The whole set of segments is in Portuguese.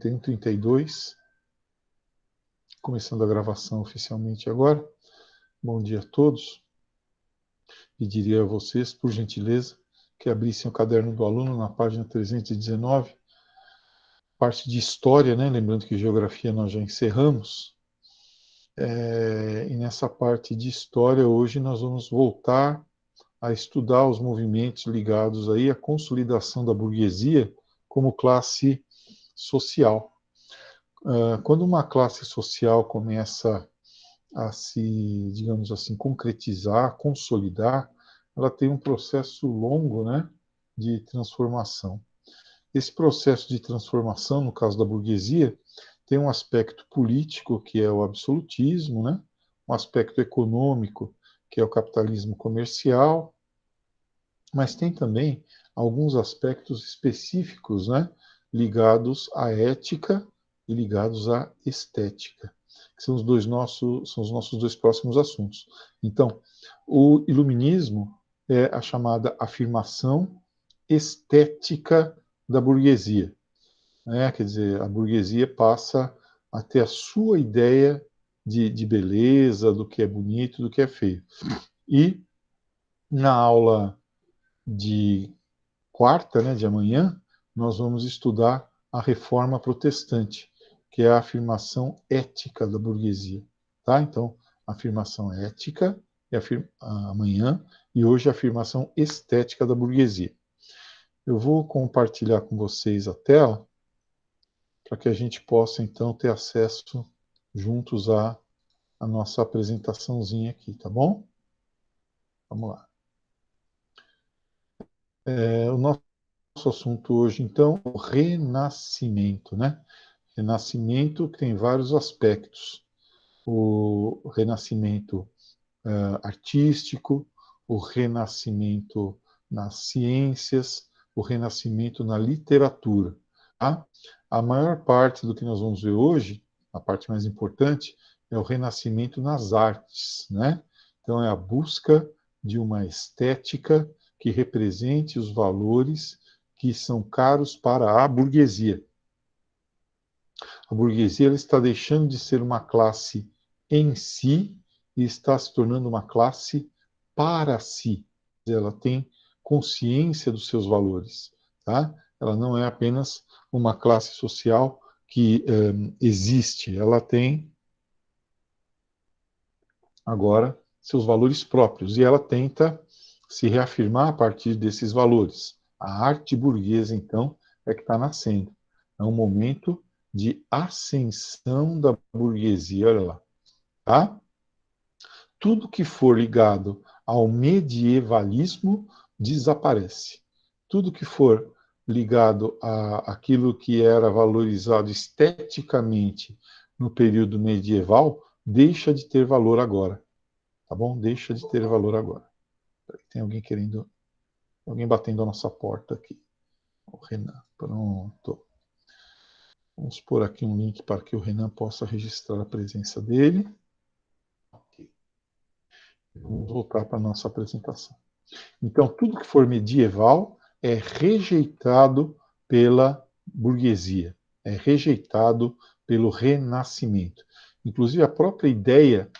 41h32, começando a gravação oficialmente agora. Bom dia a todos. Pediria a vocês, por gentileza, que abrissem o caderno do aluno na página 319, parte de história, né? Lembrando que geografia nós já encerramos. E nessa parte de história, hoje nós vamos voltar a estudar os movimentos ligados aí à consolidação da burguesia como classe social. Quando uma classe social começa a se, digamos assim, concretizar, consolidar, ela tem um processo longo, né, de transformação. Esse processo de transformação, no caso da burguesia, tem um aspecto político, que é o absolutismo, né, um aspecto econômico, que é o capitalismo comercial, mas tem também alguns aspectos específicos, né, ligados à ética e ligados à estética, que são os nossos dois próximos assuntos. Então, o iluminismo é a chamada afirmação estética da burguesia, né? Quer dizer, a burguesia passa a ter a sua ideia de beleza, do que é bonito, do que é feio. E na aula de quarta, né, de amanhã, nós vamos estudar a reforma protestante, que é a afirmação ética da burguesia. Tá? Então, a afirmação ética é amanhã, e hoje a afirmação estética da burguesia. Eu vou compartilhar com vocês a tela, para que a gente possa, então, ter acesso juntos à nossa apresentaçãozinha aqui, tá bom? Vamos lá. O nosso assunto hoje, então, é o renascimento, né? Renascimento que tem vários aspectos. O renascimento artístico, o renascimento nas ciências, o renascimento na literatura. Tá? A maior parte do que nós vamos ver hoje, a parte mais importante, é o renascimento nas artes, né? Então é a busca de uma estética que represente os valores que são caros para a burguesia. A burguesia ela está deixando de ser uma classe em si e está se tornando uma classe para si. Ela tem consciência dos seus valores, tá? Ela não é apenas uma classe social que existe, ela tem agora seus valores próprios e ela tenta se reafirmar a partir desses valores. A arte burguesa, então, é que está nascendo. É um momento de ascensão da burguesia, olha lá. Tá? Tudo que for ligado ao medievalismo desaparece. Tudo que for ligado àquilo que era valorizado esteticamente no período medieval deixa de ter valor agora. Tá bom? Deixa de ter valor agora. Tem alguém batendo a nossa porta aqui. O Renan, pronto. Vamos pôr aqui um link para que o Renan possa registrar a presença dele. Okay. Vamos voltar para a nossa apresentação. Então, tudo que for medieval é rejeitado pela burguesia, é rejeitado pelo renascimento. Inclusive, a própria ideia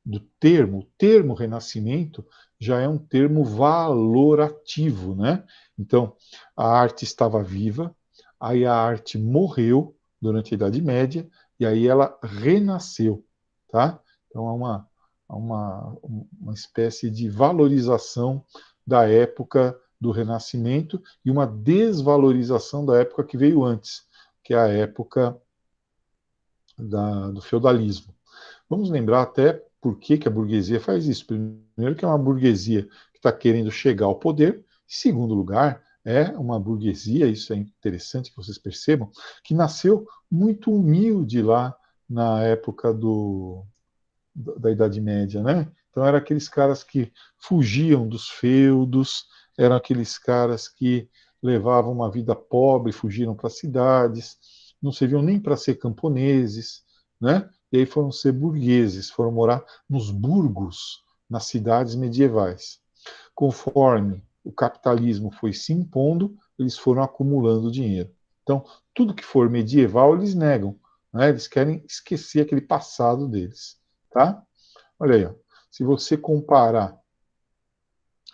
do termo, o termo renascimento, já é um termo valorativo, né? Então, a arte estava viva, aí a arte morreu durante a Idade Média, e aí ela renasceu, tá? Então, uma espécie de valorização da época do Renascimento e uma desvalorização da época que veio antes, que é a época do feudalismo. Vamos lembrar até por que a burguesia faz isso. Primeiro, que é uma burguesia que está querendo chegar ao poder. Em segundo lugar, é uma burguesia, isso é interessante que vocês percebam, que nasceu muito humilde lá na época da Idade Média, né? Então, eram aqueles caras que fugiam dos feudos, eram aqueles caras que levavam uma vida pobre, fugiram para cidades, não serviam nem para ser camponeses, né? E aí foram ser burgueses, foram morar nos burgos, nas cidades medievais. Conforme o capitalismo foi se impondo, eles foram acumulando dinheiro. Então, tudo que for medieval, eles negam, né? Eles querem esquecer aquele passado deles, tá? Olha aí, ó. Se você comparar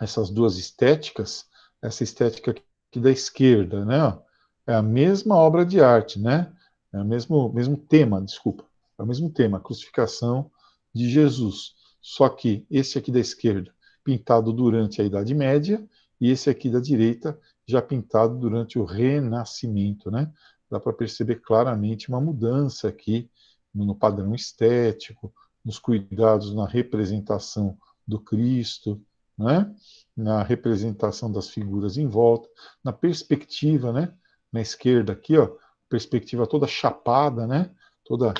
essas duas estéticas, essa estética aqui da esquerda, né? Ó, é a mesma obra de arte, né? É o mesmo tema, desculpa. É o mesmo tema, a crucificação de Jesus. Só que esse aqui da esquerda, pintado durante a Idade Média, e esse aqui da direita, já pintado durante o Renascimento, né? Dá para perceber claramente uma mudança aqui no padrão estético, nos cuidados na representação do Cristo, né? Na representação das figuras em volta, na perspectiva, né? Na esquerda aqui, ó, perspectiva toda chapada, né? Toda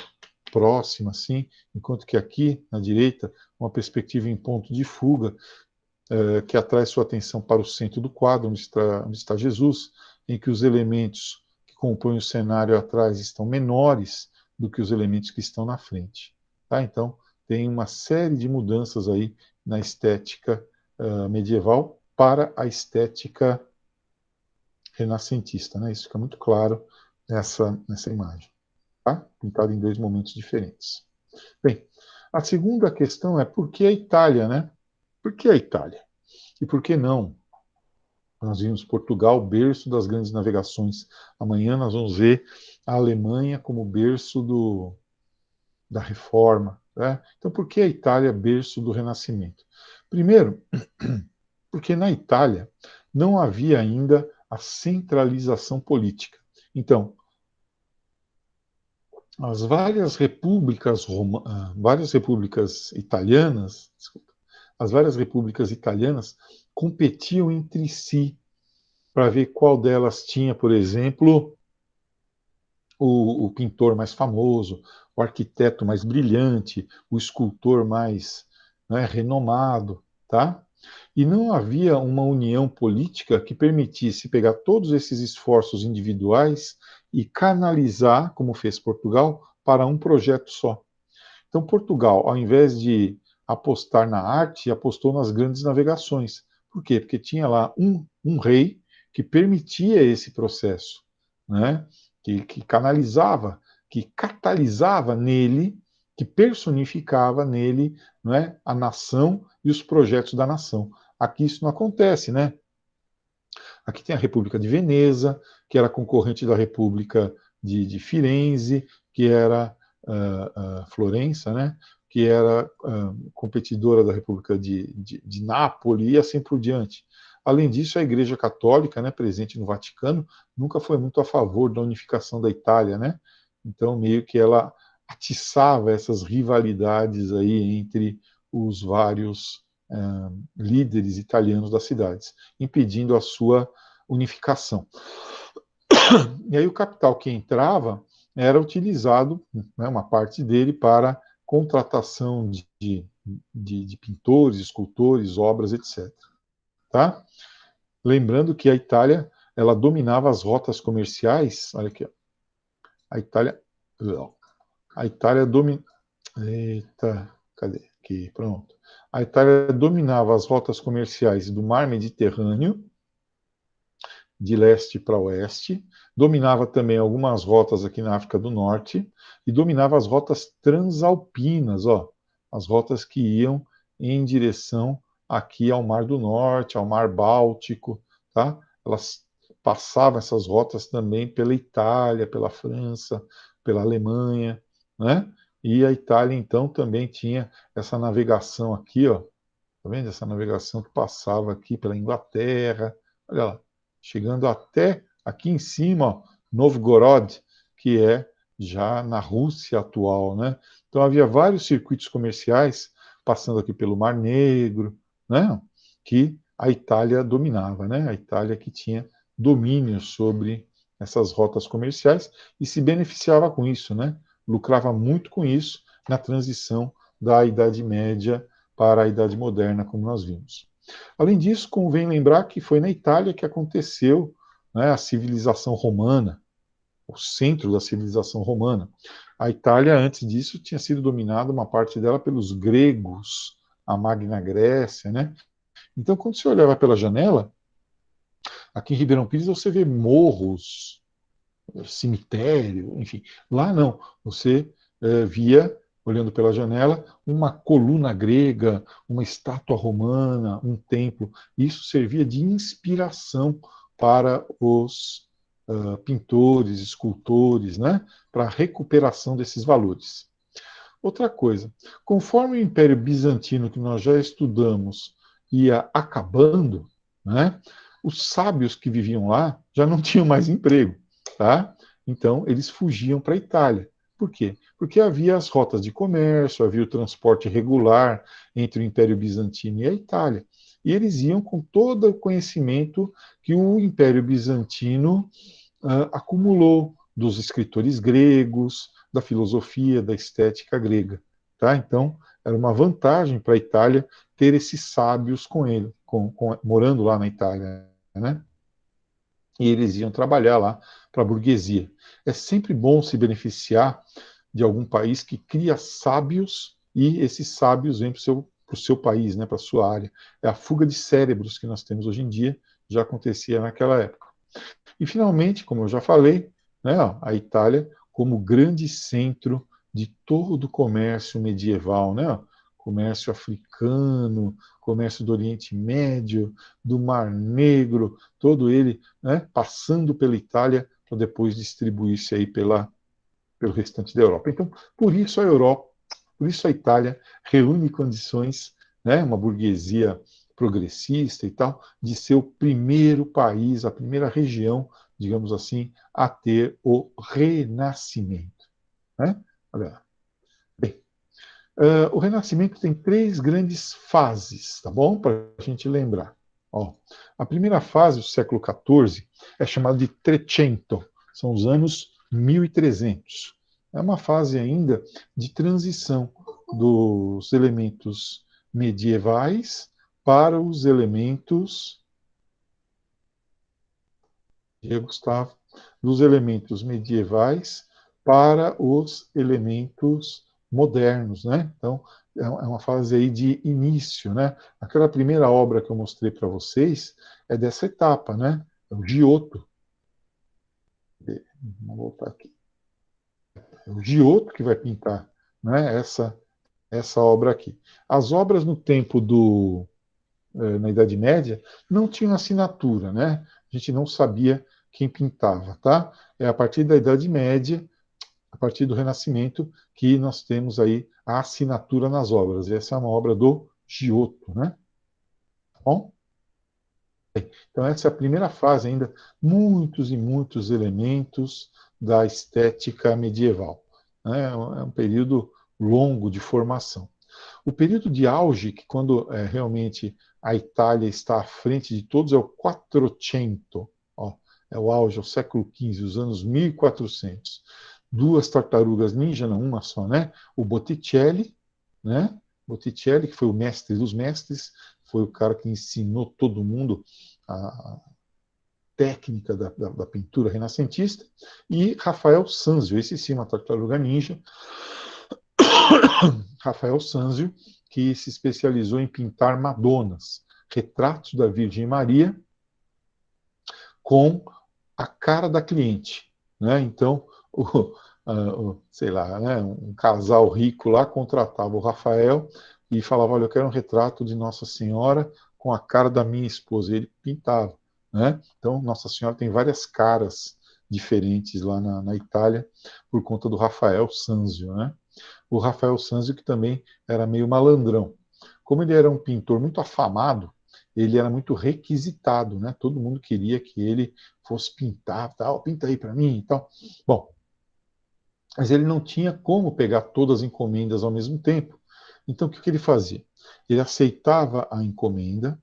próxima, assim, enquanto que aqui, na direita, uma perspectiva em ponto de fuga, que atrai sua atenção para o centro do quadro, onde está Jesus, em que os elementos que compõem o cenário atrás estão menores do que os elementos que estão na frente. Tá? Então, tem uma série de mudanças aí na estética medieval para a estética renascentista. Né? Isso fica muito claro nessa imagem. Tá? Pintado em dois momentos diferentes. Bem, a segunda questão é por que a Itália, né? Por que a Itália? E por que não? Nós vimos Portugal, berço das grandes navegações. Amanhã nós vamos ver a Alemanha como berço da reforma. Né? Então, por que a Itália, berço do Renascimento? Primeiro, porque na Itália não havia ainda a centralização política. Então, as várias repúblicas italianas, desculpa, as várias repúblicas italianas competiam entre si para ver qual delas tinha, por exemplo, o pintor mais famoso, o arquiteto mais brilhante, o escultor mais, né, renomado, tá? E não havia uma união política que permitisse pegar todos esses esforços individuais e canalizar, como fez Portugal, para um projeto só. Então, Portugal, ao invés de apostar na arte, apostou nas grandes navegações. Por quê? Porque tinha lá um rei que permitia esse processo, né? que canalizava, que catalisava nele, que personificava nele, né, a nação e os projetos da nação. Aqui isso não acontece, né? Aqui tem a República de Veneza, que era concorrente da República de Firenze, que era Florença, né? Que era competidora da República de Nápoles e assim por diante. Além disso, a Igreja Católica, né, presente no Vaticano, nunca foi muito a favor da unificação da Itália, né? Então, meio que ela atiçava essas rivalidades aí entre os vários líderes italianos das cidades, impedindo a sua unificação. E aí o capital que entrava era utilizado, né, uma parte dele, para contratação de pintores, escultores, obras, etc. Tá? Lembrando que a Itália ela dominava as rotas comerciais. Olha aqui, ó. A Itália, a Itália dominava. Eita, cadê? Aqui, pronto. A Itália dominava as rotas comerciais do Mar Mediterrâneo, de leste para oeste, dominava também algumas rotas aqui na África do Norte e dominava as rotas transalpinas, ó, as rotas que iam em direção aqui ao Mar do Norte, ao Mar Báltico, tá? Elas passavam essas rotas também pela Itália, pela França, pela Alemanha, né? E a Itália então também tinha essa navegação aqui, ó, tá vendo? Essa navegação que passava aqui pela Inglaterra, olha lá, chegando até aqui em cima, ó, Novgorod, que é já na Rússia atual, né? Então havia vários circuitos comerciais passando aqui pelo Mar Negro, né? Que a Itália dominava, né? A Itália que tinha domínio sobre essas rotas comerciais e se beneficiava com isso, né? Lucrava muito com isso na transição da Idade Média para a Idade Moderna, como nós vimos. Além disso, convém lembrar que foi na Itália que aconteceu, né, a civilização romana, o centro da civilização romana. A Itália, antes disso, tinha sido dominada, uma parte dela, pelos gregos, a Magna Grécia, né? Então, quando você olhava pela janela, aqui em Ribeirão Pires você vê morros, cemitério, enfim. Lá não, você via, olhando pela janela, uma coluna grega, uma estátua romana, um templo. Isso servia de inspiração para os pintores, escultores, né, para a recuperação desses valores. Outra coisa, conforme o Império Bizantino, que nós já estudamos, ia acabando, né, os sábios que viviam lá já não tinham mais emprego, tá? Então, eles fugiam para a Itália. Por quê? Porque havia as rotas de comércio, havia o transporte regular entre o Império Bizantino e a Itália. E eles iam com todo o conhecimento que o Império Bizantino acumulou dos escritores gregos, da filosofia, da estética grega. Tá? Então, era uma vantagem para a Itália ter esses sábios com ele, morando lá na Itália. Né? E eles iam trabalhar lá para a burguesia. É sempre bom se beneficiar de algum país que cria sábios e esses sábios vêm para o seu país, né, para a sua área. É a fuga de cérebros que nós temos hoje em dia, já acontecia naquela época. E, finalmente, como eu já falei, né, a Itália como grande centro de todo o comércio medieval, né, comércio africano, comércio do Oriente Médio, do Mar Negro, todo ele, né, passando pela Itália para depois distribuir-se aí pelo restante da Europa. Então, por isso a Europa, por isso a Itália reúne condições, né, uma burguesia progressista e tal, de ser o primeiro país, a primeira região, digamos assim, a ter o Renascimento. Né? Olha, bem, o Renascimento tem três grandes fases, tá bom? Para a gente lembrar. Ó, a primeira fase, o século XIV, é chamada de Trecento, são os anos 1300. É uma fase ainda de transição dos elementos medievais para os elementos, Gustavo, dos elementos medievais para os elementos modernos, né? Então, é uma fase aí de início, né? Aquela primeira obra que eu mostrei para vocês é dessa etapa, né? É o Giotto. Vamos voltar aqui. É o Giotto que vai pintar, né? Essa obra aqui. As obras no tempo na Idade Média não tinham assinatura, né? A gente não sabia quem pintava, tá? É a partir da Idade Média, a partir do Renascimento, que nós temos aí a assinatura nas obras. Essa é uma obra do Giotto, né? Tá bom? Então essa é a primeira fase ainda, muitos e muitos elementos da estética medieval. Né? É um período longo de formação. O período de auge, que quando realmente a Itália está à frente de todos, é o Quattrocento. Ó, é o auge, é o século XV, os anos 1400. Duas tartarugas ninja, não uma só, né? O Botticelli, né? Botticelli, que foi o mestre dos mestres, foi o cara que ensinou todo mundo a técnica da pintura renascentista, e Rafael Sanzio, esse sim, uma tartaruga ninja, Rafael Sanzio, que se especializou em pintar Madonas, retratos da Virgem Maria com a cara da cliente. Né? Então, sei lá, né, um casal rico lá contratava o Rafael e falava, olha, eu quero um retrato de Nossa Senhora com a cara da minha esposa. E ele pintava. Né? Então, Nossa Senhora tem várias caras diferentes lá na Itália por conta do Rafael Sanzio. Né? O Rafael Sanzio, que também era meio malandrão. Como ele era um pintor muito afamado, ele era muito requisitado, né? Todo mundo queria que ele fosse pintar, tal, pinta aí para mim e tal. Bom, mas ele não tinha como pegar todas as encomendas ao mesmo tempo. Então, o que ele fazia? Ele aceitava a encomenda,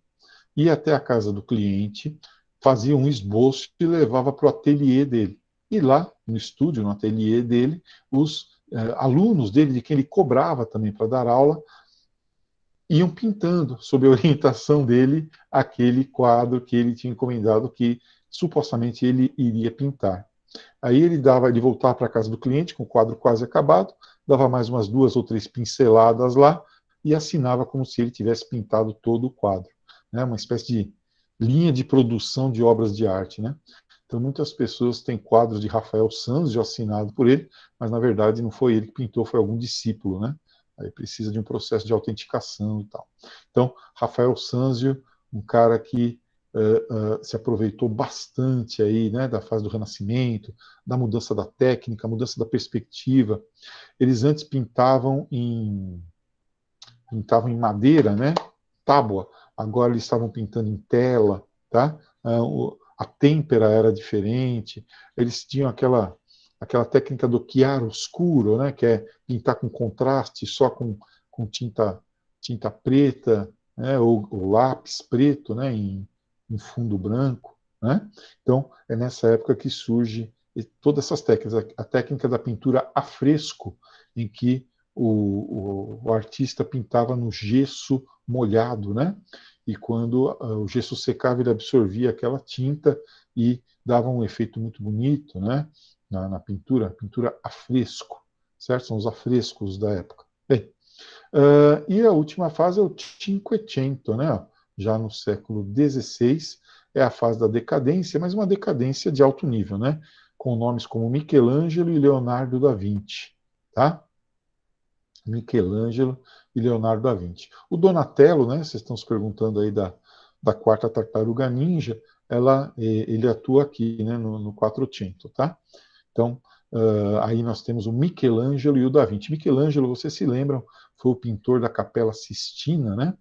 ia até a casa do cliente, fazia um esboço e levava para o ateliê dele. E lá, no estúdio, no ateliê dele, os alunos dele, de quem ele cobrava também para dar aula, iam pintando, sob a orientação dele, aquele quadro que ele tinha encomendado, que supostamente ele iria pintar. Aí ele voltava para a casa do cliente com o quadro quase acabado, dava mais umas 2 ou 3 pinceladas lá e assinava como se ele tivesse pintado todo o quadro. Né? Uma espécie de linha de produção de obras de arte. Né? Então, muitas pessoas têm quadros de Rafael Sanzio assinado por ele, mas na verdade não foi ele que pintou, foi algum discípulo, né? Aí precisa de um processo de autenticação e tal. Então, Rafael Sanzio, um cara que se aproveitou bastante aí, né, da fase do Renascimento, da mudança da técnica, mudança da perspectiva. Eles antes pintavam em madeira, né, tábua. Agora eles estavam pintando em tela, tá? A têmpera era diferente. Eles tinham aquela técnica do chiaro oscuro, né, que é pintar com contraste, só com tinta preta, né, ou lápis preto, né, em fundo branco, né? Então é nessa época que surge todas essas técnicas, a técnica da pintura a fresco, em que o artista pintava no gesso molhado, né? E quando o gesso secava, ele absorvia aquela tinta e dava um efeito muito bonito, né? Na pintura a fresco, certo? São os afrescos da época. Bem, e a última fase é o Cinquecento, né? Já no século XVI, é a fase da decadência, mas uma decadência de alto nível, né? Com nomes como Michelangelo e Leonardo da Vinci, tá? Michelangelo e Leonardo da Vinci. O Donatello, né, vocês estão se perguntando aí da quarta tartaruga ninja, ele atua aqui, né, no Quattrocento, tá? Então, aí nós temos o Michelangelo e o Da Vinci. Michelangelo, vocês se lembram, foi o pintor da Capela Sistina, né?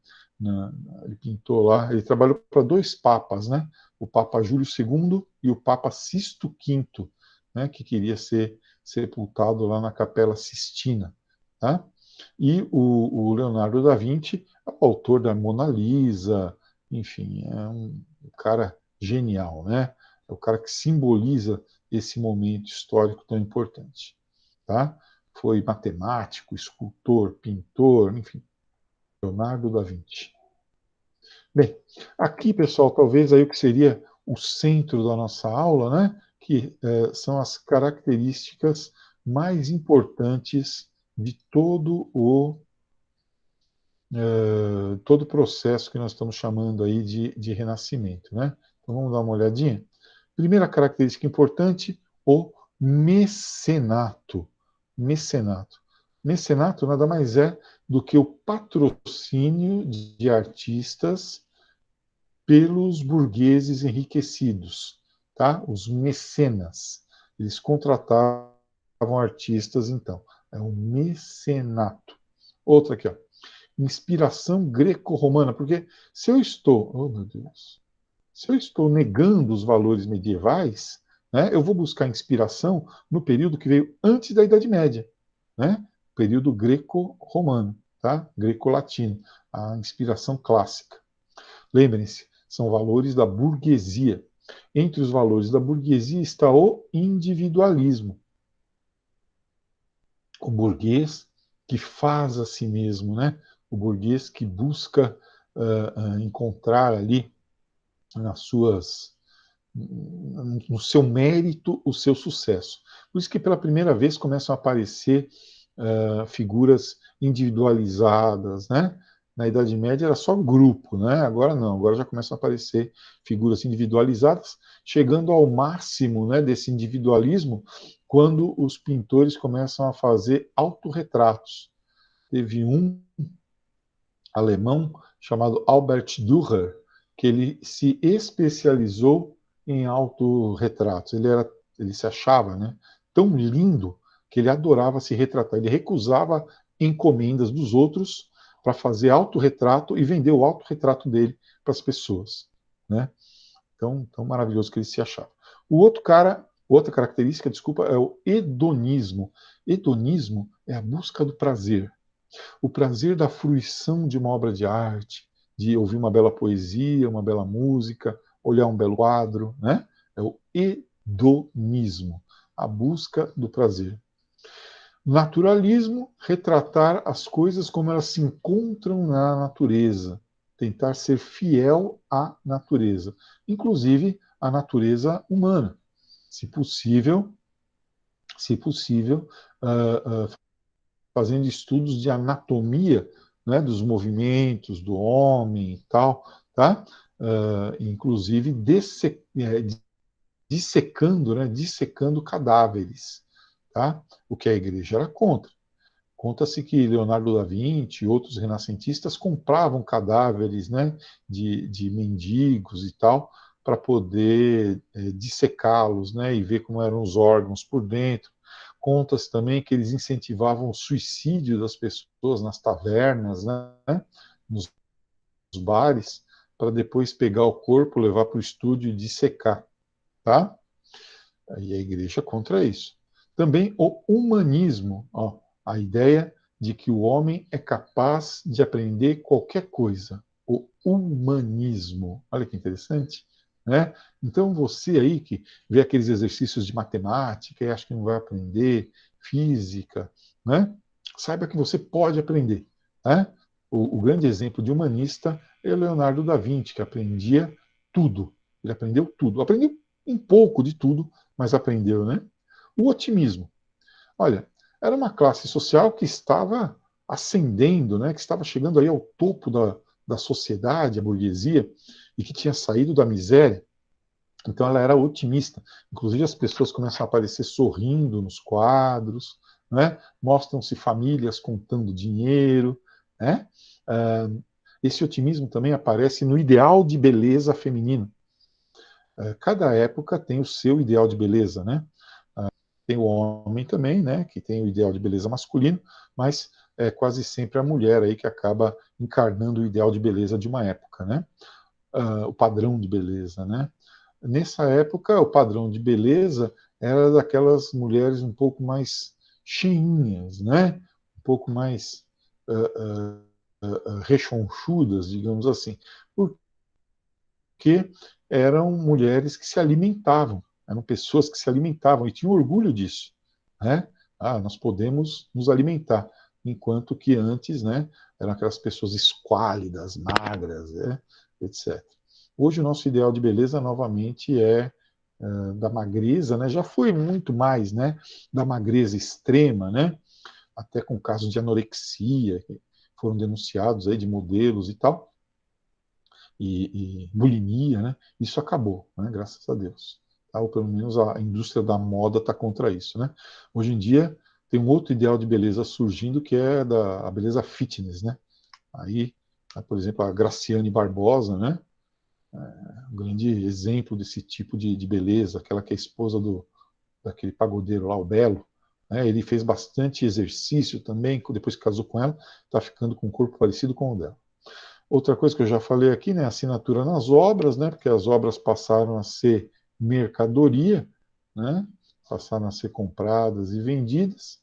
Ele pintou lá, ele trabalhou para dois papas, né? O Papa Júlio II e o Papa Sisto V, né? Que queria ser sepultado lá na Capela Sistina, tá? E o Leonardo da Vinci é o autor da Mona Lisa, enfim, é um cara genial, né? É o cara que simboliza esse momento histórico tão importante, tá? Foi matemático, escultor, pintor, enfim, Leonardo da Vinci. Bem, aqui, pessoal, talvez aí o que seria o centro da nossa aula, né? Que são as características mais importantes de todo o processo que nós estamos chamando aí de renascimento, né? Então vamos dar uma olhadinha. Primeira característica importante, o mecenato. Mecenato. Mecenato nada mais é do que o patrocínio de artistas pelos burgueses enriquecidos, tá? Os mecenas. Eles contratavam artistas, então. É um mecenato. Outra aqui, ó. Inspiração greco-romana, porque se eu estou, oh meu Deus, se eu estou negando os valores medievais, né, eu vou buscar inspiração no período que veio antes da Idade Média, né? Período greco-romano, tá? Greco-latino, a inspiração clássica. Lembrem-se, são valores da burguesia. Entre os valores da burguesia está o individualismo. O burguês que faz a si mesmo, né? O burguês que busca encontrar ali no seu mérito o seu sucesso. Por isso que pela primeira vez começam a aparecer figuras individualizadas, né? Na Idade Média era só grupo, né? Agora não, agora já começam a aparecer figuras individualizadas, chegando ao máximo, né, desse individualismo quando os pintores começam a fazer autorretratos. Teve um alemão chamado Albert Dürer, que ele se especializou em autorretratos. Ele se achava, né, tão lindo que ele adorava se retratar. Ele recusava encomendas dos outros para fazer autorretrato e vender o autorretrato dele para as pessoas, né? Tão maravilhoso que ele se achava. Outra característica, desculpa, é o hedonismo. Hedonismo é a busca do prazer. O prazer da fruição de uma obra de arte, de ouvir uma bela poesia, uma bela música, olhar um belo quadro, né? É o hedonismo, a busca do prazer. Naturalismo, retratar as coisas como elas se encontram na natureza, tentar ser fiel à natureza, inclusive à natureza humana, se possível, fazendo estudos de anatomia, né, dos movimentos do homem e tal, tá? Inclusive dissecando, né, dissecando cadáveres, tá? O que a igreja era contra. Conta-se que Leonardo da Vinci e outros renascentistas compravam cadáveres, né, de mendigos e tal, para poder dissecá-los, né, e ver como eram os órgãos por dentro. Conta-se também que eles incentivavam o suicídio das pessoas nas tavernas, né, nos bares, para depois pegar o corpo, levar para o estúdio e dissecar, tá? E a igreja contra isso. Também o humanismo, ó, a ideia de que o homem é capaz de aprender qualquer coisa. O humanismo. Olha que interessante, né? Então você aí que vê aqueles exercícios de matemática e acha que não vai aprender, física, né? Saiba que você pode aprender, né? O grande exemplo de humanista é Leonardo da Vinci, que aprendia tudo. Ele aprendeu tudo. Aprendeu um pouco de tudo, mas aprendeu, né? O otimismo. Olha, era uma classe social que estava ascendendo, né? Que estava chegando aí ao topo da sociedade, a burguesia, e que tinha saído da miséria. Então ela era otimista. Inclusive as pessoas começam a aparecer sorrindo nos quadros, né? Mostram-se famílias contando dinheiro, né? Esse otimismo também aparece no ideal de beleza feminino. Cada época tem o seu ideal de beleza, né? Tem o homem também, né, que tem o ideal de beleza masculino, mas é quase sempre a mulher aí que acaba encarnando o ideal de beleza de uma época, né? O padrão de beleza, né? Nessa época, o padrão de beleza era daquelas mulheres um pouco mais cheinhas, né? Um pouco mais rechonchudas, digamos assim, porque eram mulheres que se alimentavam, eram pessoas que se alimentavam e tinham orgulho disso, né? Ah, nós podemos nos alimentar, enquanto que antes, né, eram aquelas pessoas esquálidas, magras, né, etc. Hoje o nosso ideal de beleza novamente é da magreza, né? Já foi muito mais, né, da magreza extrema, né? Até com casos de anorexia que foram denunciados aí de modelos e tal e bulimia, né? Isso acabou, né? Graças a Deus. Tá? Ou pelo menos a indústria da moda está contra isso, né? Hoje em dia tem um outro ideal de beleza surgindo que é a beleza fitness, né? Aí, por exemplo, a Graciane Barbosa, né? Um grande exemplo desse tipo de beleza, aquela que é esposa daquele pagodeiro lá, o Belo. Né? Ele fez bastante exercício também, depois que casou com ela, está ficando com um corpo parecido com o dela. Outra coisa que eu já falei aqui, né, assinatura nas obras, né, porque as obras passaram a ser mercadoria, né, passaram a ser compradas e vendidas,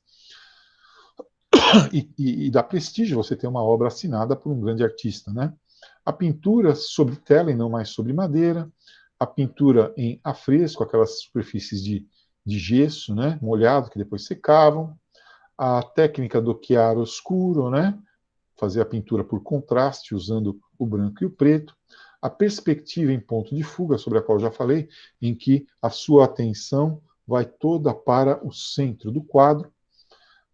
e dá prestígio você ter uma obra assinada por um grande artista, né. A pintura sobre tela e não mais sobre madeira, a pintura em afresco, aquelas superfícies de gesso, né, molhado, que depois secavam, a técnica do chiaro oscuro, né, fazer a pintura por contraste, usando o branco e o preto, a perspectiva em ponto de fuga, sobre a qual já falei, em que a sua atenção vai toda para o centro do quadro.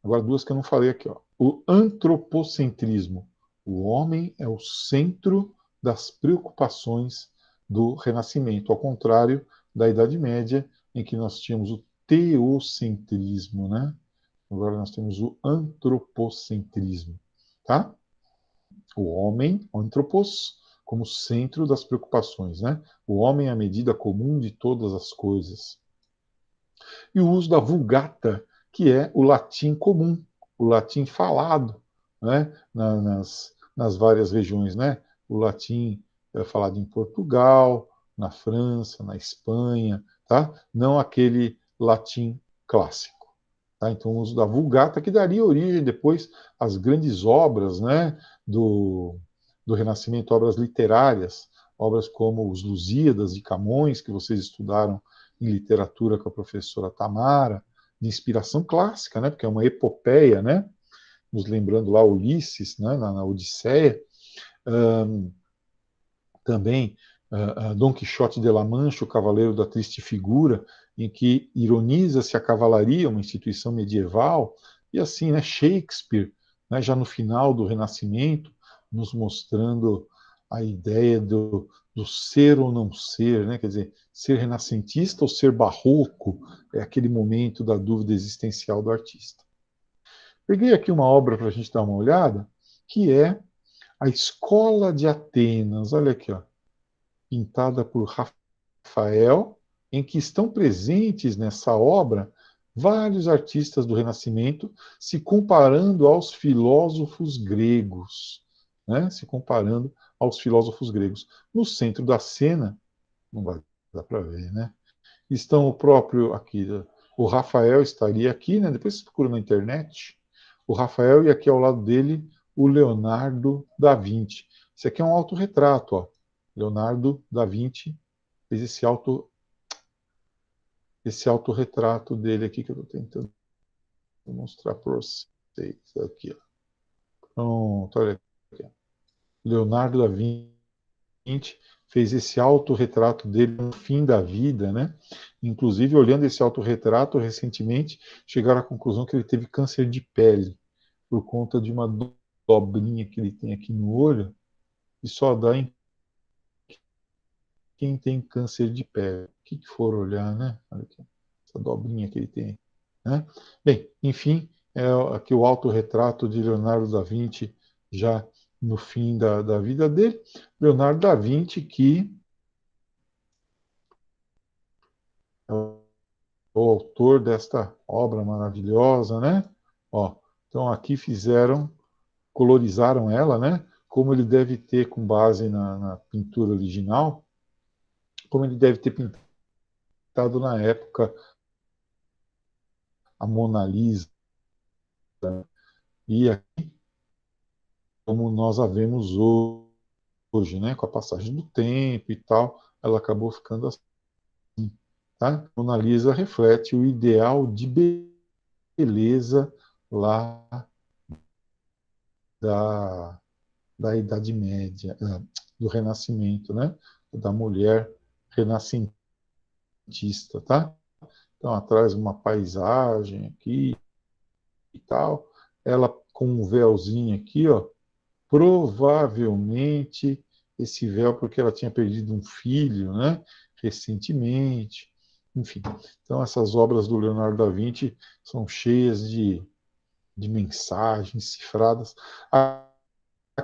Agora, duas que eu não falei aqui. Ó. O antropocentrismo. O homem é o centro das preocupações do Renascimento, ao contrário da Idade Média, em que nós tínhamos o teocentrismo, né? Agora nós temos o antropocentrismo, tá? O homem, o anthropos, como centro das preocupações, né? O homem é a medida comum de todas as coisas. E o uso da vulgata, que é o latim comum, o latim falado, né? Nas várias regiões, né? O latim é falado em Portugal, na França, na Espanha, tá? Não aquele latim clássico. Tá? Então, o uso da vulgata, que daria origem depois às grandes obras, né, do Renascimento, obras literárias, obras como os Lusíadas de Camões, que vocês estudaram em literatura com a professora Tamara, de inspiração clássica, né, porque é uma epopeia, né, nos lembrando lá Ulisses, né, na Odisseia. Também Dom Quixote de La Mancha, o Cavaleiro da Triste Figura, em que ironiza-se a cavalaria, uma instituição medieval, e assim, né, Shakespeare, né, já no final do Renascimento, nos mostrando a ideia do ser ou não ser, né? Quer dizer, ser renascentista ou ser barroco, é aquele momento da dúvida existencial do artista. Peguei aqui uma obra para a gente dar uma olhada, que é a Escola de Atenas, olha aqui, ó, pintada por Rafael, em que estão presentes nessa obra vários artistas do Renascimento se comparando aos filósofos gregos, né? Se comparando aos filósofos gregos. No centro da cena, não vai dar para ver, né? Estão o próprio aqui, o Rafael estaria aqui, né? Depois você procura na internet. O Rafael e aqui ao lado dele o Leonardo da Vinci. Esse aqui é um autorretrato, ó. Leonardo da Vinci fez esse autorretrato dele aqui que eu estou tentando mostrar para vocês. Aqui, ó. Pronto, olha aqui. Leonardo da Vinci fez esse autorretrato dele no fim da vida, né? Inclusive, olhando esse autorretrato recentemente, chegaram à conclusão que ele teve câncer de pele por conta de uma dobrinha que ele tem aqui no olho, e só dá em quem tem câncer de pele. O que for olhar, né? Olha aqui, essa dobrinha que ele tem. Né? Bem, enfim, é aqui o autorretrato de Leonardo da Vinci, já no fim da vida dele. Leonardo da Vinci, que é o autor desta obra maravilhosa, né? Ó, então aqui colorizaram ela, né? Como ele deve ter, com base na pintura original, como ele deve ter pintado na época a Mona Lisa. E aqui, como nós a vemos hoje, né? Com a passagem do tempo e tal, ela acabou ficando assim. Tá? A Mona Lisa reflete o ideal de beleza lá da, da Idade Média, do Renascimento, né? Da mulher renascentista, tá? Então, atrás uma paisagem aqui e tal. Ela com um véuzinho aqui, ó. Provavelmente esse véu porque ela tinha perdido um filho, né? Recentemente. Enfim, então essas obras do Leonardo da Vinci são cheias de mensagens cifradas. Há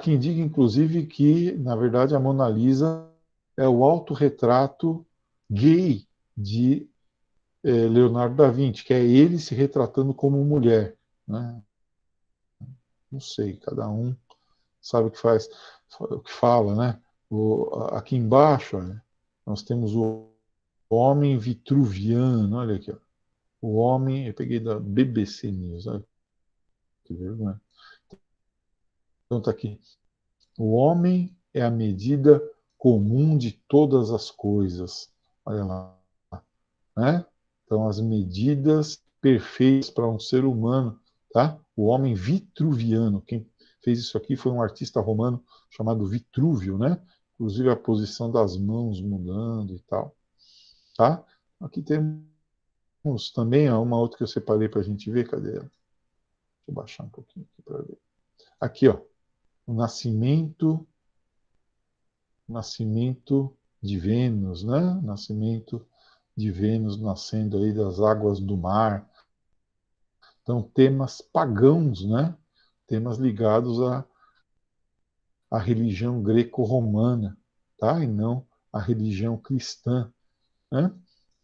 quem diga, inclusive, que, na verdade, a Mona Lisa é o autorretrato gay de Leonardo da Vinci, que é ele se retratando como mulher. Né? Não sei, cada um sabe o que faz, o que fala, né? Aqui embaixo, olha, nós temos o homem vitruviano, olha aqui, ó. O homem, eu peguei da BBC News, olha que vergonha. Então está aqui. O homem é a medida comum de todas as coisas. Olha lá, né? Então, as medidas perfeitas para um ser humano, tá? O homem vitruviano. Quem fez isso aqui foi um artista romano chamado Vitrúvio, né? Inclusive a posição das mãos mudando e tal, tá? Aqui temos também uma outra que eu separei para a gente ver. Cadê ela? Deixa eu baixar um pouquinho aqui para ver. Aqui, ó. O nascimento de Vênus, né? Nascimento de Vênus nascendo aí das águas do mar. Então, temas pagãos, né? Temas ligados à religião greco-romana, tá? E não à religião cristã, né?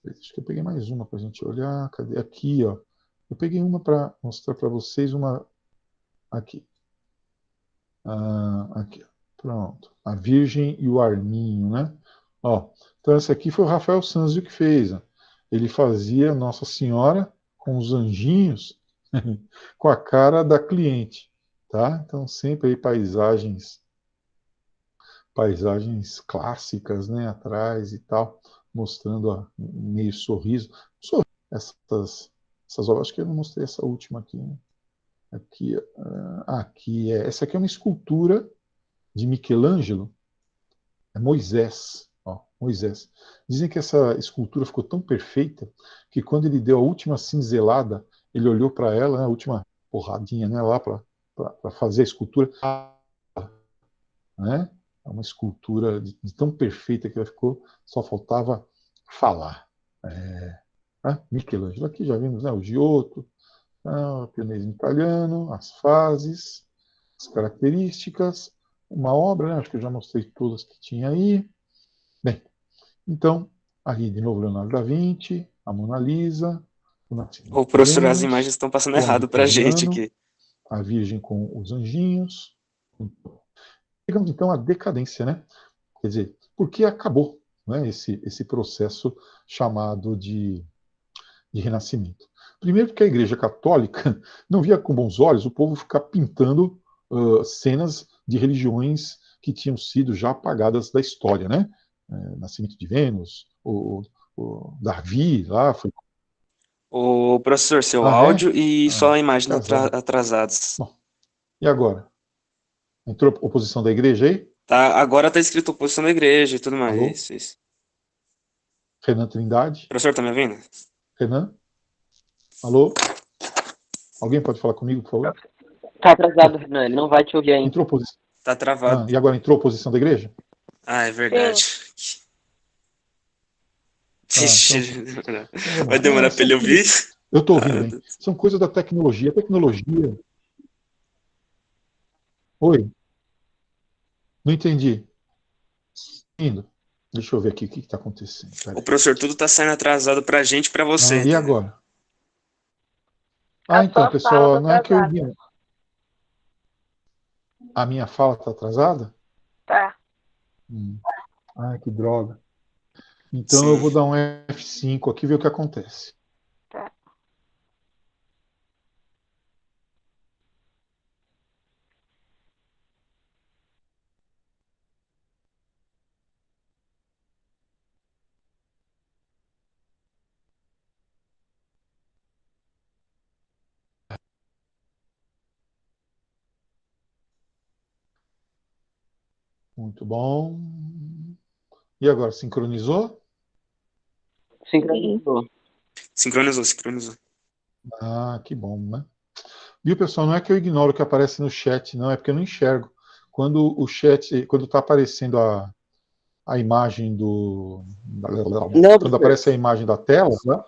Acho que eu peguei mais uma para a gente olhar. Cadê? Aqui, ó. Eu peguei uma para mostrar para vocês uma aqui. Aqui, pronto. A Virgem e o Arminho, né? Ó, então esse aqui foi o Rafael Sanzio que fez. Ó. Ele fazia Nossa Senhora com os anjinhos com a cara da cliente, tá? Então sempre aí paisagens clássicas, né, atrás e tal, mostrando meio sorriso. Essas obras, acho que eu não mostrei essa última aqui, né? Essa aqui é uma escultura de Michelangelo, é Moisés. Ó, Moisés. Dizem que essa escultura ficou tão perfeita que quando ele deu a última cinzelada, ele olhou para ela, né, a última porradinha, né, lá para fazer a escultura, né? uma escultura de tão perfeita que ela ficou, só faltava falar. Michelangelo, aqui já vimos, né, o Giotto, o pioneirismo italiano, as fases, as características, uma obra, né, acho que eu já mostrei todas que tinha aí. Bem, então, ali de novo Leonardo da Vinci, a Mona Lisa, o Nascimento Ô, de professor, as imagens Vênus, estão passando o homem errado pra gente vitoriano, aqui. a Virgem com os anjinhos. Chegamos então à decadência, né? Quer dizer, porque acabou, né, esse processo chamado de renascimento. Primeiro porque a Igreja Católica não via com bons olhos o povo ficar pintando cenas de religiões que tinham sido já apagadas da história, né? Nascimento de Vênus, o Davi lá foi. Ô, professor, seu Ah, é? áudio e só a Que imagem azar. atrasados. Bom, e agora? Entrou oposição da igreja aí? Tá, agora tá escrito oposição da igreja e tudo mais. Alô? Isso, isso. Renan Trindade? Professor, tá me ouvindo? Renan? Alô? Alguém pode falar comigo, por favor? Tá atrasado, Bom, Renan. Ele não vai te ouvir ainda. entrou oposição. Tá travado. E agora entrou oposição da igreja? Ah, é Sim. verdade. Então, Vixe, então vamos vai lá. demorar pra São ele coisas. ouvir? Eu estou ouvindo Ah, bem. São coisas da tecnologia. A tecnologia. Oi, não entendi. Indo. Deixa eu ver aqui o que está acontecendo. o Peraí. professor, tudo tá saindo atrasado pra gente e pra você, E entendeu? agora? A Então, sua fala pessoal, tá não é que eu atrasada. ignoro. A minha fala está atrasada? Tá. Que droga. Então eu Sim. vou dar um F5 aqui e ver o que acontece. Tá. Muito bom. E agora, sincronizou? Sincronizou. Sincronizou, sincronizou. Que bom, né? Viu, pessoal? Não é que eu ignoro o que aparece no chat, não, é porque eu não enxergo. Quando o chat, quando está aparecendo a imagem do. Não, Quando professor. aparece a imagem da tela, né?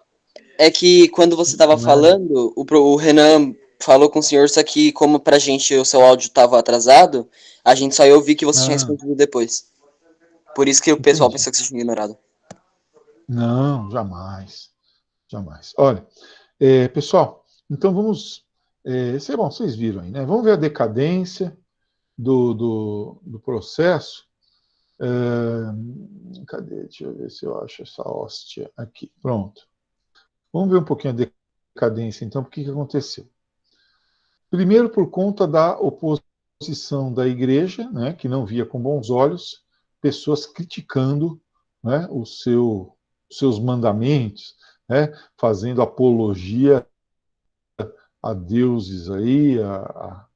É que quando você tava Não é. falando, o Renan falou com o senhor, só que como pra gente o seu áudio tava atrasado, a gente só ia ouvir que você tinha Ah, respondido depois. Por isso que o pessoal entendi. pensou que você tinha ignorado. Não, jamais. Jamais. Olha, pessoal, então vamos. Bom, vocês viram aí, né? Vamos ver a decadência do processo. Cadê? Deixa eu ver se eu acho essa hóstia aqui. Pronto. Vamos ver um pouquinho a decadência, então, por que aconteceu? Primeiro, por conta da oposição da igreja, né, que não via com bons olhos pessoas criticando, né, os seus mandamentos, né, fazendo apologia a deuses aí, a,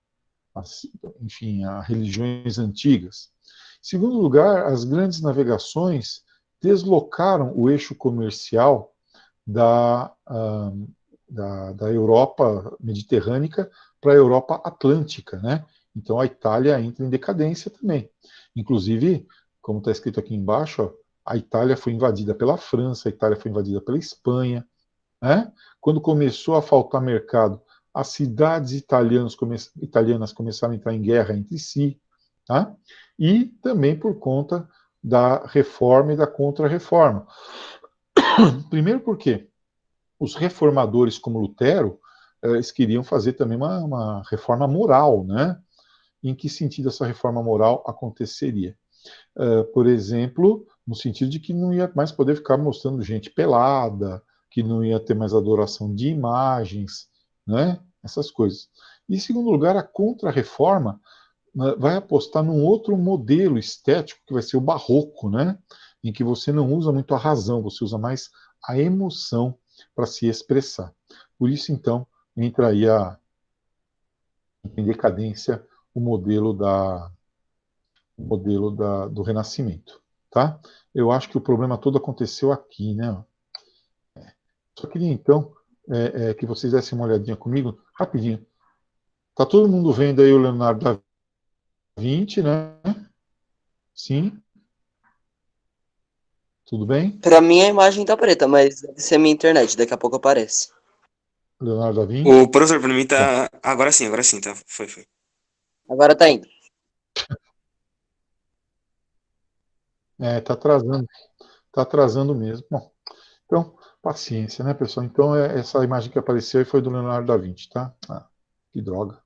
enfim, a religiões antigas. Em segundo lugar, as grandes navegações deslocaram o eixo comercial da Europa mediterrânea para a Europa atlântica, né? Então a Itália entra em decadência também. Inclusive, como está escrito aqui embaixo, ó, a Itália foi invadida pela França, a Itália foi invadida pela Espanha, né? Quando começou a faltar mercado, as cidades italianas começaram a entrar em guerra entre si, tá? E também por conta da reforma e da contra-reforma. Primeiro porque os reformadores como Lutero, eles queriam fazer também uma reforma moral, né? Em que sentido essa reforma moral aconteceria? Por exemplo, no sentido de que não ia mais poder ficar mostrando gente pelada, que não ia ter mais adoração de imagens, né? Essas coisas. E, em segundo lugar, a contra-reforma, né, vai apostar num outro modelo estético, que vai ser o barroco, né? Em que você não usa muito a razão, você usa mais a emoção para se expressar. Por isso, então, entra aí em decadência o modelo do Renascimento. Tá? Eu acho que o problema todo aconteceu aqui, né? Só queria, então, que vocês dessem uma olhadinha comigo, rapidinho. Tá todo mundo vendo aí o Leonardo da Vinci, né? Sim? Tudo bem? Pra mim a imagem tá preta, mas deve ser a minha internet, daqui a pouco aparece. Leonardo da Vinci? O professor, pra mim Bom, tá. Agora sim, tá. Foi. Agora tá indo. tá atrasando. Tá atrasando mesmo. Bom, então, paciência, né, pessoal? Então, essa imagem que apareceu aí foi do Leonardo da Vinci, tá? Ah, que droga.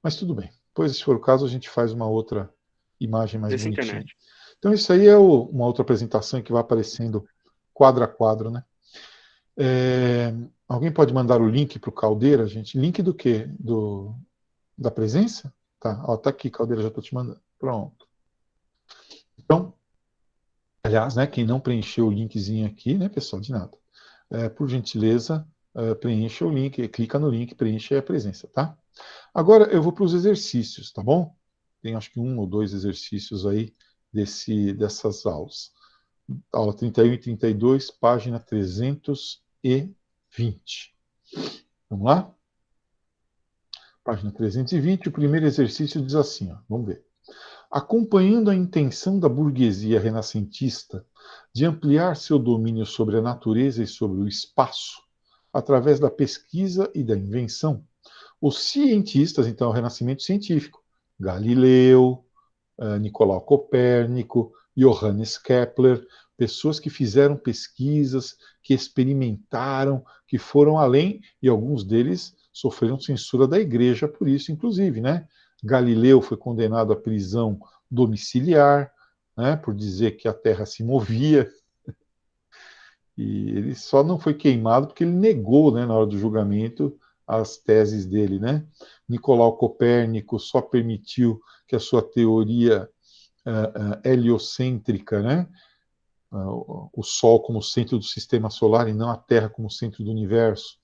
Mas tudo bem. Depois, se for o caso, a gente faz uma outra imagem mais Dessa bonitinha. internet. Então, isso aí é uma outra apresentação que vai aparecendo quadro a quadro, né? É, alguém pode mandar o link para o Caldeira, gente? Link do quê? Da presença? Tá, ó, tá aqui, Caldeira, já estou te mandando. Pronto. Então, aliás, né, quem não preencheu o linkzinho aqui, né, pessoal, de nada. Por gentileza, preencha o link, clica no link, preencha a presença, tá? Agora eu vou para os exercícios, tá bom? Tem acho que 1 ou 2 exercícios aí dessas aulas. Aula 31 e 32, página 320. Vamos lá? Página 320, o primeiro exercício diz assim, ó, vamos ver. Acompanhando a intenção da burguesia renascentista de ampliar seu domínio sobre a natureza e sobre o espaço, através da pesquisa e da invenção, os cientistas, então, o renascimento científico, Galileu, Nicolau Copérnico, Johannes Kepler, pessoas que fizeram pesquisas, que experimentaram, que foram além, e alguns deles sofreram censura da igreja por isso, inclusive, né? Galileu foi condenado à prisão domiciliar, né, por dizer que a Terra se movia, e ele só não foi queimado porque ele negou, né, na hora do julgamento, as teses dele, né? Nicolau Copérnico só permitiu que a sua teoria heliocêntrica, né? O Sol como centro do sistema solar e não a Terra como centro do universo,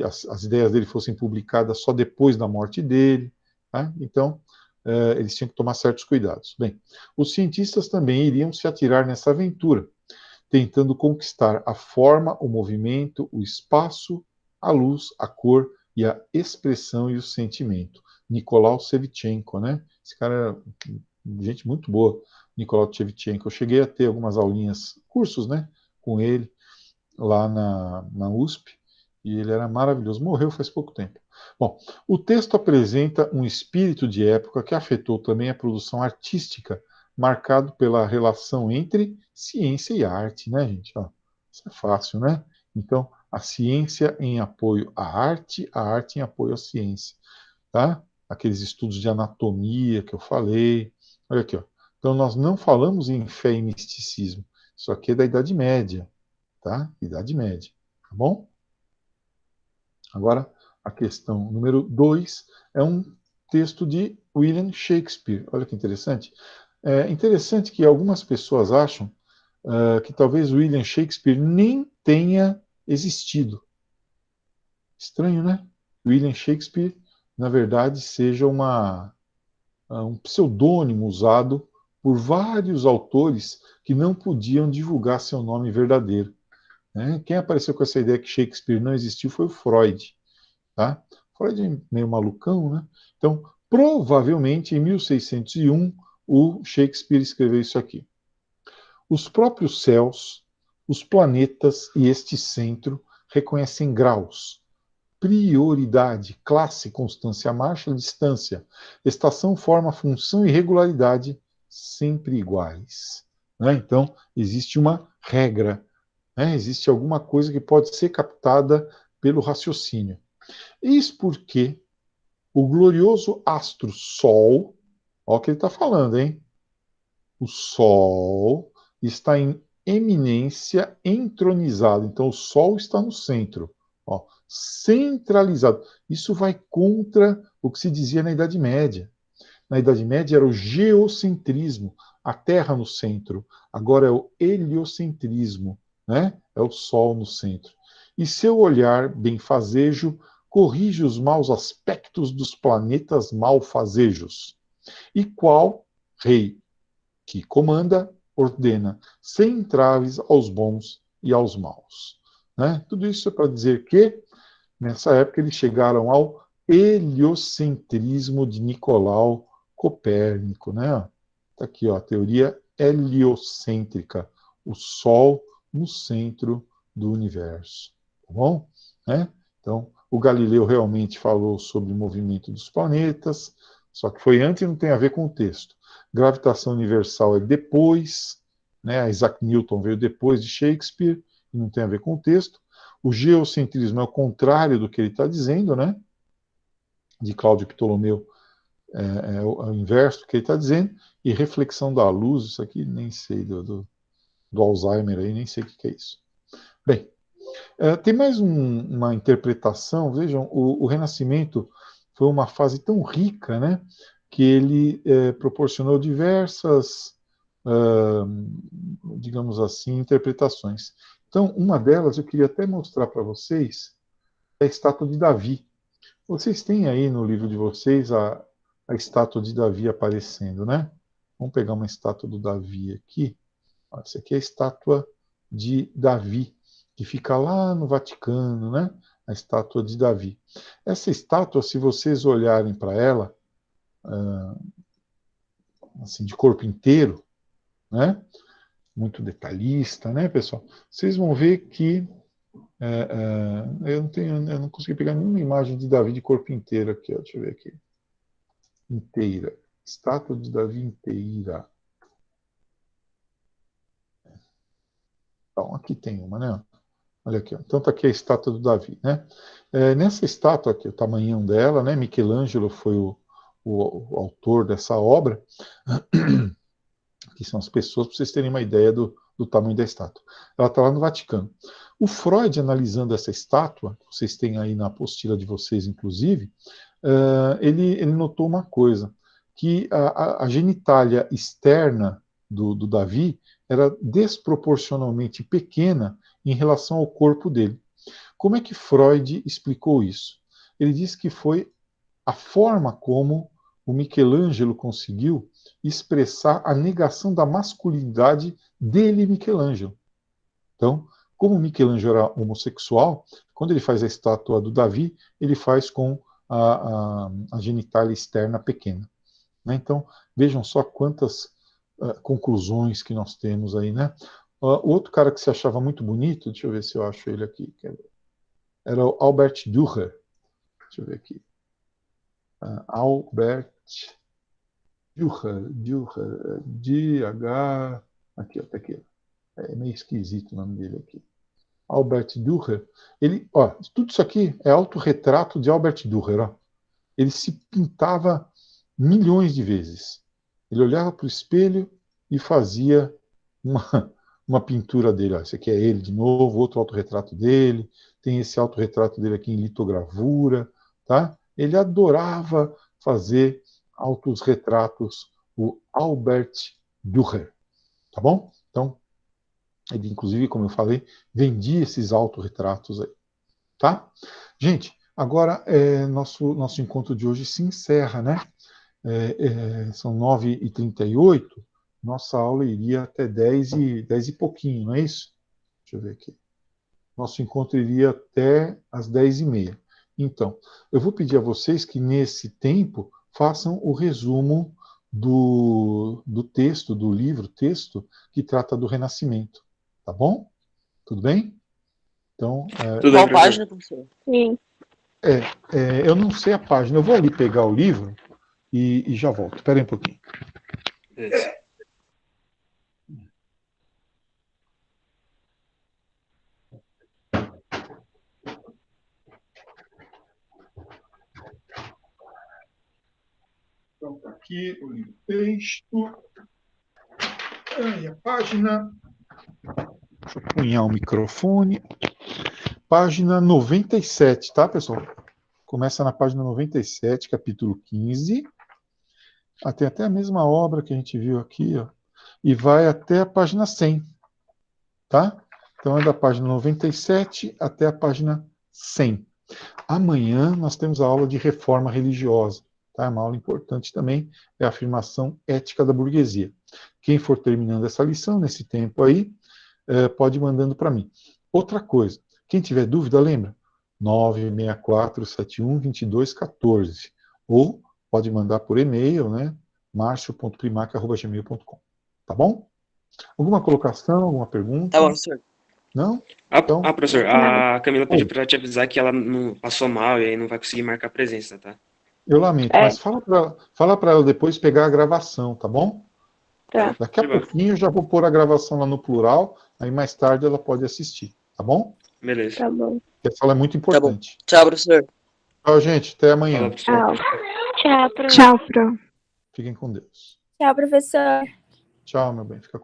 as ideias dele fossem publicadas só depois da morte dele. Tá? Então, eles tinham que tomar certos cuidados. Bem, os cientistas também iriam se atirar nessa aventura, tentando conquistar a forma, o movimento, o espaço, a luz, a cor e a expressão e o sentimento. Nicolau Shevchenko, né? Esse cara era gente muito boa, Nicolau Shevchenko. Eu cheguei a ter algumas aulinhas, cursos, né, com ele, lá na USP, e ele era maravilhoso. Morreu faz pouco tempo. Bom, o texto apresenta um espírito de época que afetou também a produção artística, marcado pela relação entre ciência e arte, né, gente? Ó, isso é fácil, né? Então, a ciência em apoio à arte, a arte em apoio à ciência, tá? Aqueles estudos de anatomia que eu falei. Olha aqui, ó. Então, nós não falamos em fé e misticismo. Isso aqui é da Idade Média, tá? Idade Média, tá bom? Agora, a questão número 2 é um texto de William Shakespeare. Olha que interessante. É interessante que algumas pessoas acham que talvez William Shakespeare nem tenha existido. Estranho, né? William Shakespeare, na verdade, seja um pseudônimo usado por vários autores que não podiam divulgar seu nome verdadeiro. Né? Quem apareceu com essa ideia que Shakespeare não existiu foi o Freud. Tá? Freud é meio malucão, né? Então, provavelmente, em 1601, o Shakespeare escreveu isso aqui. Os próprios céus, os planetas e este centro reconhecem graus, prioridade, classe, constância, marcha, distância, estação, forma, função e regularidade sempre iguais. Né? Então, existe uma regra, né? Existe alguma coisa que pode ser captada pelo raciocínio. Eis porque o glorioso astro Sol, olha o que ele está falando, hein? O Sol está em eminência entronizado. Então, o Sol está no centro, ó, centralizado. Isso vai contra o que se dizia na Idade Média. Na Idade Média era o geocentrismo, a Terra no centro. Agora é o heliocentrismo, né? É o Sol no centro. E seu olhar benfazejo corrige os maus aspectos dos planetas malfazejos. E qual rei que comanda, ordena, sem entraves aos bons e aos maus. Né? Tudo isso é para dizer que, nessa época, eles chegaram ao heliocentrismo de Nicolau Copérnico. Né? Está aqui, ó, a teoria heliocêntrica, o Sol no centro do universo. Tá bom? Né? Então, o Galileu realmente falou sobre o movimento dos planetas, só que foi antes e não tem a ver com o texto. Gravitação universal é depois, né? Isaac Newton veio depois de Shakespeare, e não tem a ver com o texto. O geocentrismo é o contrário do que ele está dizendo, né? De Cláudio Ptolomeu, é o inverso do que ele está dizendo. E reflexão da luz, isso aqui nem sei, do Alzheimer aí, nem sei o que é isso. Bem, tem mais uma interpretação. Vejam, o Renascimento foi uma fase tão rica, né, que ele proporcionou diversas, digamos assim, interpretações. Então, uma delas eu queria até mostrar para vocês, é a estátua de Davi. Vocês têm aí no livro de vocês a estátua de Davi aparecendo, né? Vamos pegar uma estátua do Davi aqui. Essa aqui é a estátua de Davi, que fica lá no Vaticano, né? A estátua de Davi. Essa estátua, se vocês olharem para ela, assim, de corpo inteiro, né? Muito detalhista, né, pessoal? Vocês vão ver que eu não consegui pegar nenhuma imagem de Davi de corpo inteiro aqui, ó, deixa eu ver aqui. Inteira. Estátua de Davi inteira. Então, aqui tem uma, né? Olha aqui, ó. Então está aqui a estátua do Davi, né? Nessa estátua aqui, o tamanhão dela, né? Michelangelo foi o autor dessa obra, que são as pessoas, para vocês terem uma ideia do tamanho da estátua. Ela está lá no Vaticano. O Freud, analisando essa estátua, vocês têm aí na apostila de vocês, inclusive, ele notou uma coisa, que a genitália externa do Davi era desproporcionalmente pequena em relação ao corpo dele. Como é que Freud explicou isso? Ele disse que foi a forma como o Michelangelo conseguiu expressar a negação da masculinidade dele, Michelangelo. Então, como Michelangelo era homossexual, quando ele faz a estátua do Davi, ele faz com a genitália externa pequena. Né? Então, vejam só quantas conclusões que nós temos aí, né? O outro cara que se achava muito bonito, deixa eu ver se eu acho ele aqui, era o Albert Dürer. Deixa eu ver aqui. Albert Dürer, D-H... Aqui, ó, tá aqui. É meio esquisito o nome dele aqui. Albert Dürer. Ele, ó, tudo isso aqui é autorretrato de Albert Dürer. Ó. Ele se pintava milhões de vezes. Ele olhava para o espelho e fazia uma pintura dele. Ó, esse aqui é ele de novo, outro autorretrato dele. Tem esse autorretrato dele aqui em litogravura. Tá? Ele adorava fazer autorretratos, o Albert Dürer. Tá bom? Então, ele, inclusive, como eu falei, vendia esses autorretratos aí. Tá? Gente, agora nosso encontro de hoje se encerra, né? São 9h38, nossa aula iria até 10 e pouquinho, não é isso? Deixa eu ver aqui. Nosso encontro iria até as 10h30. Então, eu vou pedir a vocês que nesse tempo façam o resumo do texto, do livro, texto que trata do Renascimento. Tá bom? Tudo bem? Então, Tudo Qual bem, página, professor? Sim. eu não sei a página. Eu vou ali pegar o livro e já volto. Espera aí um pouquinho. Beleza. Então, está aqui o livro texto. E a página. Deixa eu punhar o microfone. Página 97, tá, pessoal? Começa na página 97, capítulo 15. Tem até a mesma obra que a gente viu aqui, ó, e vai até a página 100. Tá? Então é da página 97 até a página 100. Amanhã nós temos a aula de reforma religiosa. Tá? Uma aula importante também é a afirmação ética da burguesia. Quem for terminando essa lição nesse tempo aí, pode ir mandando para mim. Outra coisa, quem tiver dúvida, lembra? 964-71-2214. Ou pode mandar por e-mail, né? marcio.primac@gmail.com. Tá bom? Alguma colocação, alguma pergunta? Tá bom, professor. Não? Então, Professor, a Camila pediu Oi. pra te avisar que ela não passou mal e aí não vai conseguir marcar presença, tá? eu lamento, É. mas fala para ela depois pegar a gravação, tá bom? Tá. Daqui a Tá bom. pouquinho eu já vou pôr a gravação lá no plural, aí mais tarde ela pode assistir, tá bom? Beleza. Tá bom. Essa fala é muito importante. Tchau, professor. Tchau, gente. Até Fala, amanhã. professor. Tchau, Pro. Tchau, Pro. Fiquem com Deus. Tchau, professor. Tchau, meu bem. Fica com